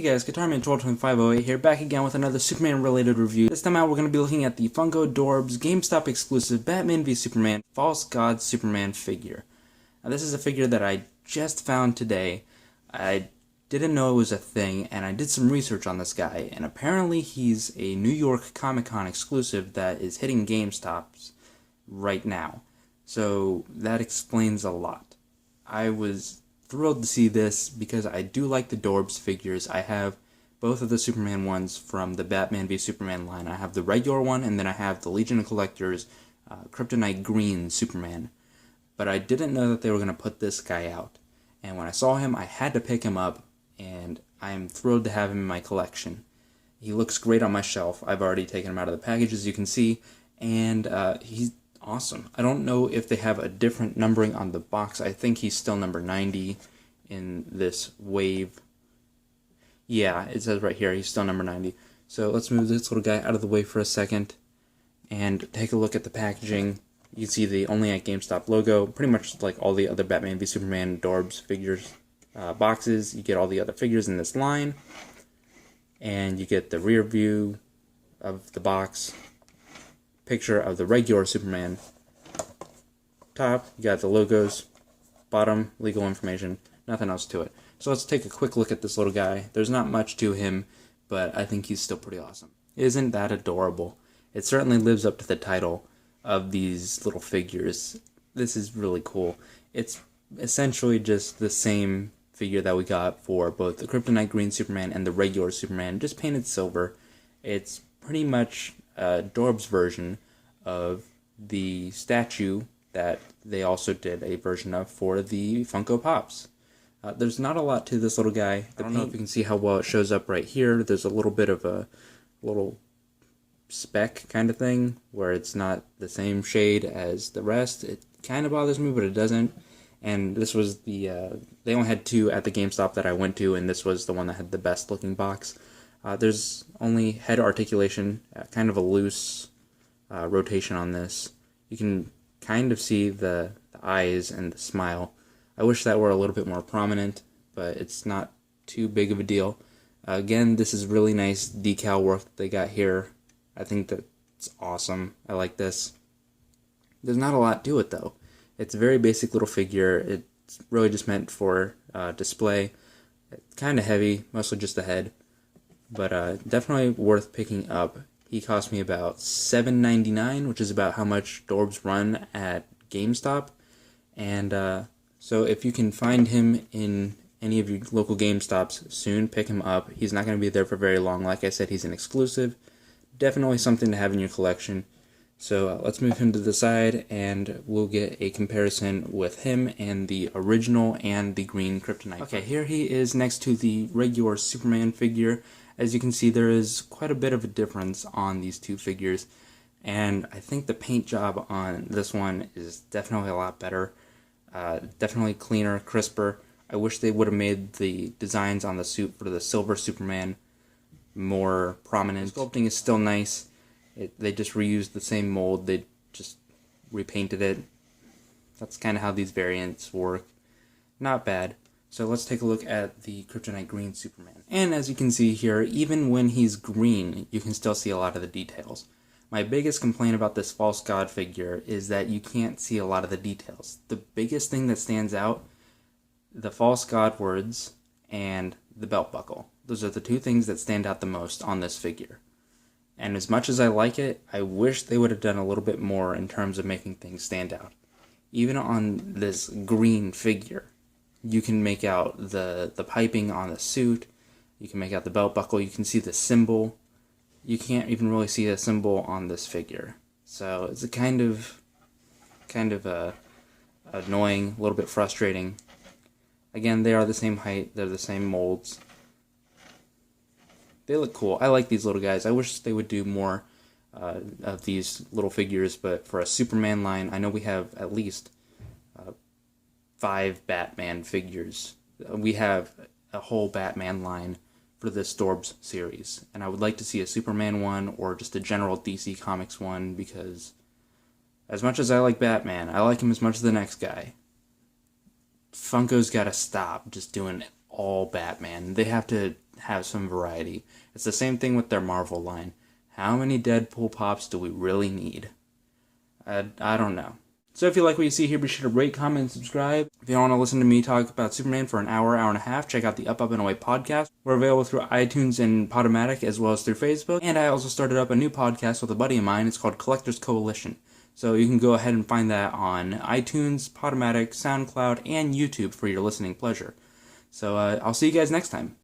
Hey guys, GuitarMan122508 here, back again with another Superman-related review. This time out, we're going to be looking at the Funko Dorbz GameStop exclusive Batman v Superman False God Superman figure. Now, this is a figure that I just found today. I didn't know it was a thing, and I did some research on this guy, and apparently he's a New York Comic-Con exclusive that is hitting GameStops right now. So that explains a lot. I was thrilled to see this because I do like the Dorbz figures. I have both of the Superman ones from the Batman v Superman line. I have the regular one, and then I have the Legion of Collectors Kryptonite Green Superman. But I didn't know that they were going to put this guy out. And when I saw him, I had to pick him up, and I'm thrilled to have him in my collection. He looks great on my shelf. I've already taken him out of the package, as you can see, and he's awesome. I don't know if they have a different numbering on the box. I think he's still number 90 in this wave. Yeah, it says right here he's still number 90. So let's move this little guy out of the way for a second and take a look at the packaging. You can see the Only at GameStop logo, pretty much like all the other Batman v Superman Dorbz figures boxes. You get all the other figures in this line, and you get the rear view of the box, picture of the regular Superman. Top, you got the logos. Bottom, legal information. Nothing else to it. So let's take a quick look at this little guy. There's not much to him, but I think he's still pretty awesome. Isn't that adorable? It certainly lives up to the title of these little figures. This is really cool. It's essentially just the same figure that we got for both the Kryptonite Green Superman and the regular Superman, just painted silver. It's pretty much a Dorbz version of the statue that they also did a version of for the Funko Pops. There's not a lot to this little guy. I don't know if you can see how well it shows up right here. There's a little bit of a little speck kind of thing where it's not the same shade as the rest. It kind of bothers me, but it doesn't. And this was the, they only had two at the GameStop that I went to, and this was the one that had the best looking box. There's only head articulation, kind of a loose rotation on this. You can kind of see the eyes and the smile. I wish that were a little bit more prominent, but it's not too big of a deal. Again, this is really nice decal work that they got here. I think that's awesome. I like this. There's not a lot to it, though. It's a very basic little figure. It's really just meant for display. It's kind of heavy, mostly just the head, but definitely worth picking up. He cost me about $7.99, which is about how much Dorbz run at GameStop. And so if you can find him in any of your local GameStops soon, pick him up. He's not going to be there for very long. Like I said, he's an exclusive. Definitely something to have in your collection. So let's move him to the side, and we'll get a comparison with him and the original and the green Kryptonite. Okay, here he is next to the regular Superman figure. As you can see, there is quite a bit of a difference on these two figures, and I think the paint job on this one is definitely a lot better. Definitely cleaner, crisper. I wish they would have made the designs on the suit for the silver Superman more prominent. The sculpting is still nice. They just reused the same mold. They just repainted it. That's kind of how these variants work. Not bad. So let's take a look at the Kryptonite Green Superman. And as you can see here, even when he's green, you can still see a lot of the details. My biggest complaint about this False God figure is that you can't see a lot of the details. The biggest thing that stands out, the False God words and the belt buckle. Those are the two things that stand out the most on this figure. And as much as I like it, I wish they would have done a little bit more in terms of making things stand out. Even on this green figure, you can make out the piping on the suit. You can make out the belt buckle. You can see the symbol. You can't even really see a symbol on this figure. So it's a kind of annoying, a little bit frustrating. Again, they are the same height. They're the same molds. They look cool. I like these little guys. I wish they would do more of these little figures, but for a Superman line, I know we have at least 5 Batman figures. We have a whole Batman line for this Dorbz series, and I would like to see a Superman one or just a general DC Comics one, because as much as I like Batman, I like him as much as the next guy. Funko's got to stop just doing all Batman. They have to have some variety. It's the same thing with their Marvel line. How many Deadpool pops do we really need? I don't know. So if you like what you see here, be sure to rate, comment, and subscribe. If you want to listen to me talk about Superman for an hour, hour and a half, check out the Up, and Away podcast. We're available through iTunes and Podomatic, as well as through Facebook. And I also started up a new podcast with a buddy of mine. It's called Collectors Coalition. So you can go ahead and find that on iTunes, Podomatic, SoundCloud, and YouTube for your listening pleasure. So I'll see you guys next time.